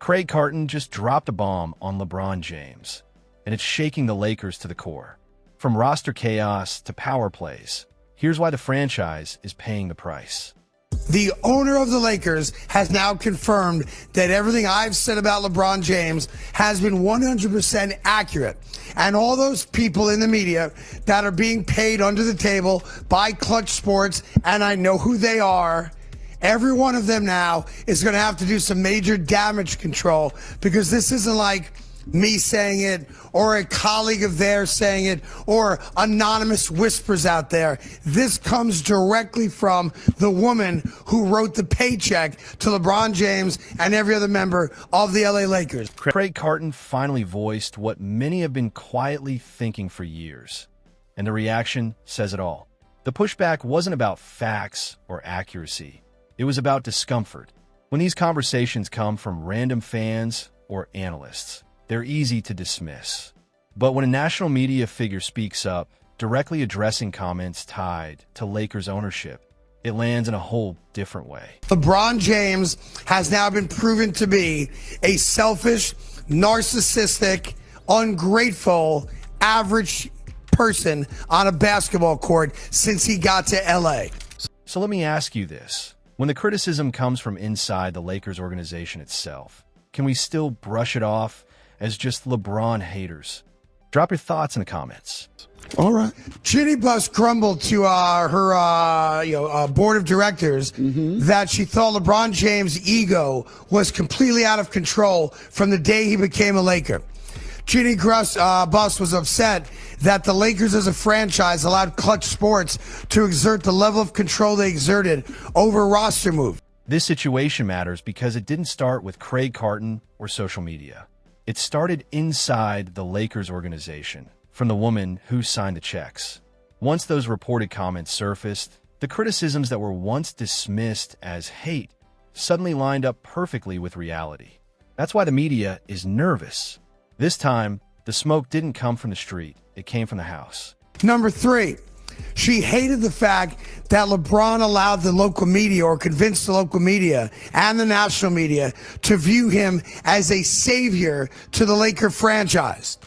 Craig Carton just dropped a bomb on LeBron James, and it's shaking the Lakers to the core. From roster chaos to power plays, here's why the franchise is paying the price. The owner of the Lakers has now confirmed that everything I've said about LeBron James has been 100% accurate. And all those people in the media that are being paid under the table by Clutch Sports, and I know who they are, every one of them now is going to have to do some major damage control, because this isn't like me saying it or a colleague of theirs saying it or anonymous whispers out there. This comes directly from the woman who wrote the paycheck to LeBron James and every other member of the LA Lakers. Craig Carton finally voiced what many have been quietly thinking for years, and the reaction says it all. The pushback wasn't about facts or accuracy. It was about discomfort. When these conversations come from random fans or analysts, they're easy to dismiss. But when a national media figure speaks up, directly addressing comments tied to Lakers ownership, it lands in a whole different way. LeBron James has now been proven to be a selfish, narcissistic, ungrateful, average person on a basketball court since he got to LA. So let me ask you this. When the criticism comes from inside the Lakers organization itself, can we still brush it off as just LeBron haters? Drop your thoughts in the comments. All right. Ginny Buss grumbled to her board of directors that she thought LeBron James' ego was completely out of control from the day he became a Laker. Ginny Buss was upset that the Lakers as a franchise allowed Clutch Sports to exert the level of control they exerted over roster moves. This situation matters because it didn't start with Craig Carton or social media. It started inside the Lakers organization, from the woman who signed the checks. Once those reported comments surfaced, the criticisms that were once dismissed as hate suddenly lined up perfectly with reality. That's why the media is nervous. This time, the smoke didn't come from the street, it came from the house. Number 3, she hated the fact that LeBron allowed the local media, or convinced the local media and the national media, to view him as a savior to the Laker franchise.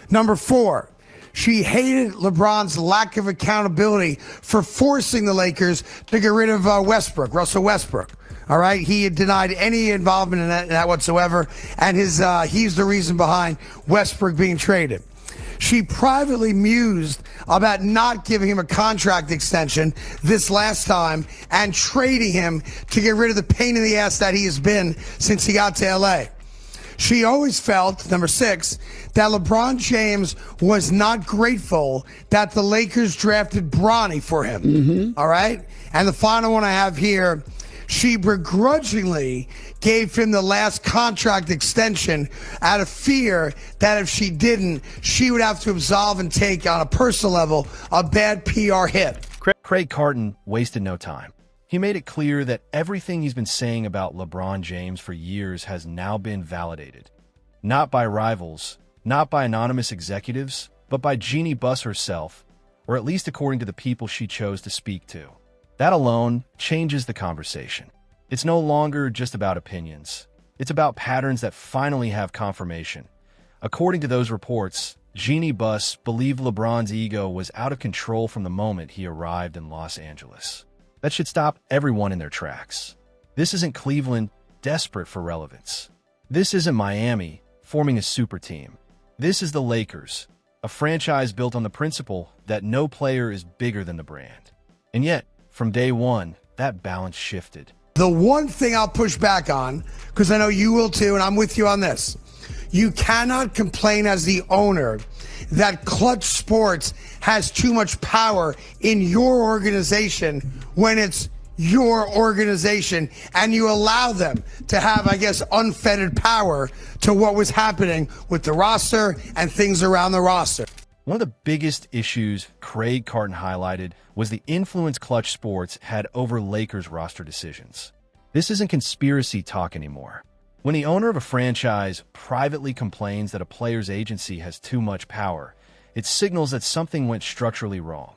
Number 4, she hated LeBron's lack of accountability for forcing the Lakers to get rid of Russell Westbrook. All right, he had denied any involvement in that whatsoever, and he's the reason behind Westbrook being traded. She privately mused about not giving him a contract extension this last time and trading him to get rid of the pain in the ass that he has been since he got to LA. She always felt, number 6, that LeBron James was not grateful that the Lakers drafted Bronny for him. All right? And the final one I have here, she begrudgingly gave him the last contract extension out of fear that if she didn't, she would have to absolve and take, on a personal level, a bad PR hit. Craig Carton wasted no time. He made it clear that everything he's been saying about LeBron James for years has now been validated. Not by rivals, not by anonymous executives, but by Jeannie Buss herself, or at least according to the people she chose to speak to. That alone changes the conversation. It's no longer just about opinions. It's about patterns that finally have confirmation. According to those reports, Jeannie Buss believed LeBron's ego was out of control from the moment he arrived in Los Angeles. That should stop everyone in their tracks. This isn't Cleveland desperate for relevance. This isn't Miami forming a super team. This is the Lakers, a franchise built on the principle that no player is bigger than the brand. And yet, from day one, that balance shifted. The one thing I'll push back on, because I know you will too, and I'm with you on this, you cannot complain as the owner that Clutch Sports has too much power in your organization when it's your organization and you allow them to have, I guess, unfettered power to what was happening with the roster and things around the roster. One of the biggest issues Craig Carton highlighted was the influence Clutch Sports had over Lakers roster decisions. This isn't conspiracy talk anymore. When the owner of a franchise privately complains that a player's agency has too much power, it signals that something went structurally wrong.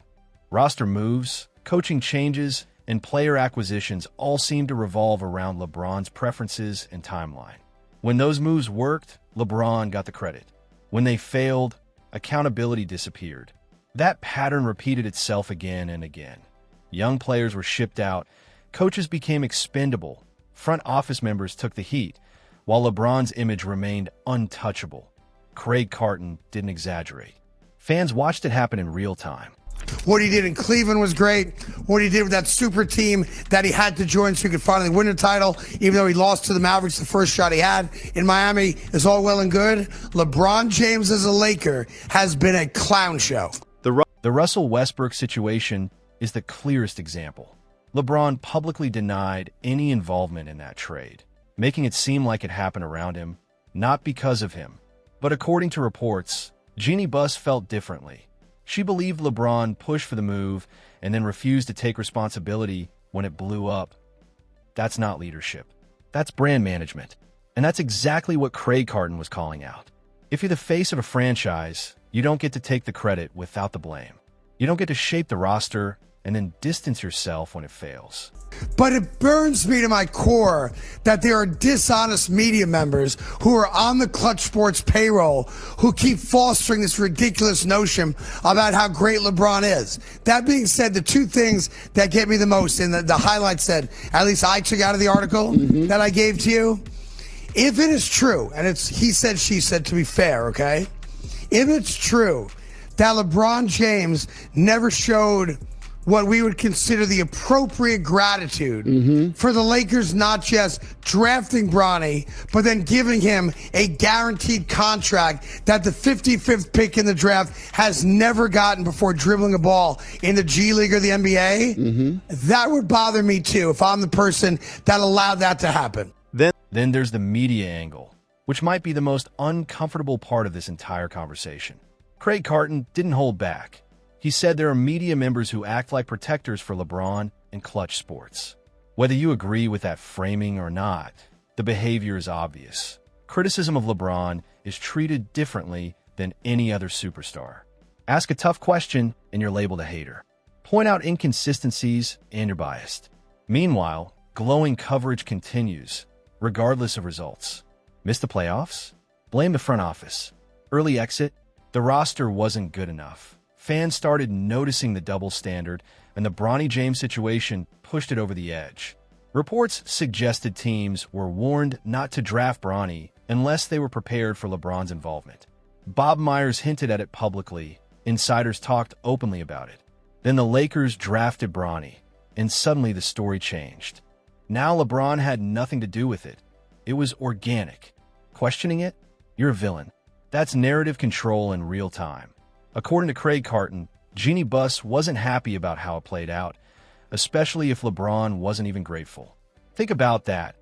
Roster moves, coaching changes, and player acquisitions all seem to revolve around LeBron's preferences and timeline. When those moves worked, LeBron got the credit. When they failed, accountability disappeared. That pattern repeated itself again and again. Young players were shipped out, coaches became expendable, front office members took the heat, while LeBron's image remained untouchable. Craig Carton didn't exaggerate. Fans watched it happen in real time. What he did in Cleveland was great. What he did with that super team that he had to join so he could finally win a title, even though he lost to the Mavericks the first shot he had in Miami, is all well and good. LeBron James as a Laker has been a clown show. The Russell Westbrook situation is the clearest example. LeBron publicly denied any involvement in that trade, making it seem like it happened around him, not because of him. But according to reports, Jeannie Buss felt differently. She believed LeBron pushed for the move and then refused to take responsibility when it blew up. That's not leadership. That's brand management. And that's exactly what Craig Carton was calling out. If you're the face of a franchise, you don't get to take the credit without the blame. You don't get to shape the roster and then distance yourself when it fails. But it burns me to my core that there are dishonest media members who are on the Clutch Sports payroll who keep fostering this ridiculous notion about how great LeBron is. That being said, the two things that get me the most, and the highlight said, at least I took out of the article that I gave to you, if it is true, and it's he said, she said, to be fair, okay? If it's true that LeBron James never showed what we would consider the appropriate gratitude for the Lakers not just drafting Bronny, but then giving him a guaranteed contract that the 55th pick in the draft has never gotten before dribbling a ball in the G League or the NBA, that would bother me too if I'm the person that allowed that to happen. Then there's the media angle, which might be the most uncomfortable part of this entire conversation. Craig Carton didn't hold back. He said there are media members who act like protectors for LeBron and Clutch Sports. Whether you agree with that framing or not, the behavior is obvious. Criticism of LeBron is treated differently than any other superstar. Ask a tough question and you're labeled a hater. Point out inconsistencies and you're biased. Meanwhile, glowing coverage continues, regardless of results. Miss the playoffs? Blame the front office. Early exit? The roster wasn't good enough. Fans started noticing the double standard, and the Bronny James situation pushed it over the edge. Reports suggested teams were warned not to draft Bronny unless they were prepared for LeBron's involvement. Bob Myers hinted at it publicly. Insiders talked openly about it. Then the Lakers drafted Bronny, and suddenly the story changed. Now LeBron had nothing to do with it. It was organic. Questioning it? You're a villain. That's narrative control in real time. According to Craig Carton, Jeannie Buss wasn't happy about how it played out, especially if LeBron wasn't even grateful. Think about that.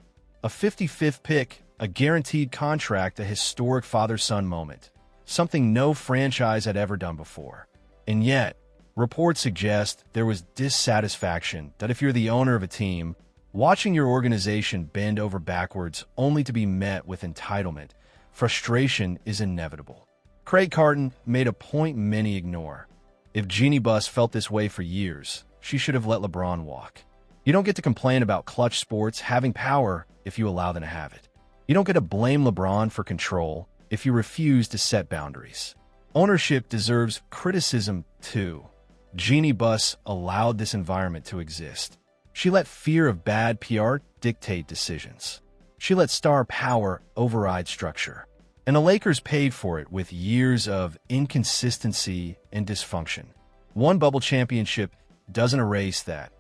A 55th pick, a guaranteed contract, a historic father-son moment. Something no franchise had ever done before. And yet, reports suggest there was dissatisfaction that if you're the owner of a team, watching your organization bend over backwards only to be met with entitlement, frustration is inevitable. Craig Carton made a point many ignore. If Jeannie Buss felt this way for years, she should have let LeBron walk. You don't get to complain about Clutch Sports having power if you allow them to have it. You don't get to blame LeBron for control if you refuse to set boundaries. Ownership deserves criticism too. Jeannie Buss allowed this environment to exist. She let fear of bad PR dictate decisions. She let star power override structure. And the Lakers paid for it with years of inconsistency and dysfunction. One bubble championship doesn't erase that,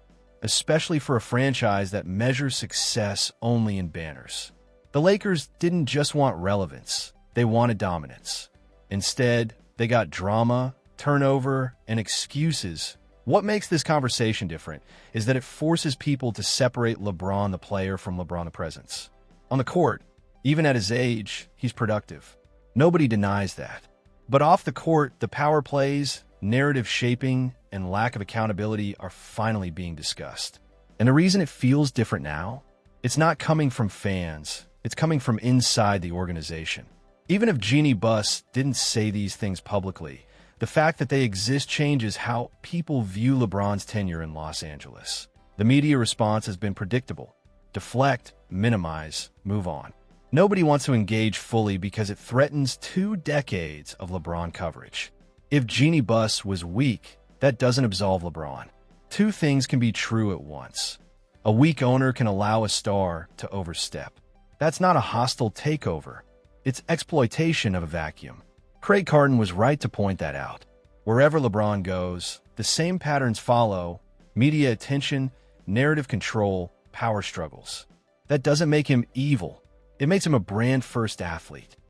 especially for a franchise that measures success only in banners. The Lakers didn't just want relevance, they wanted dominance. Instead, they got drama, turnover, and excuses. What makes this conversation different is that it forces people to separate LeBron the player from LeBron the presence. On the court, even at his age, he's productive. Nobody denies that. But off the court, the power plays, narrative shaping, and lack of accountability are finally being discussed. And the reason it feels different now, it's not coming from fans, it's coming from inside the organization. Even if Jeannie Buss didn't say these things publicly, the fact that they exist changes how people view LeBron's tenure in Los Angeles. The media response has been predictable. Deflect, minimize, move on. Nobody wants to engage fully because it threatens 2 decades of LeBron coverage. If Jeannie Buss was weak, that doesn't absolve LeBron. Two things can be true at once. A weak owner can allow a star to overstep. That's not a hostile takeover. It's exploitation of a vacuum. Carton was right to point that out. Wherever LeBron goes, the same patterns follow: media attention, narrative control, power struggles. That doesn't make him evil. It makes him a brand-first athlete.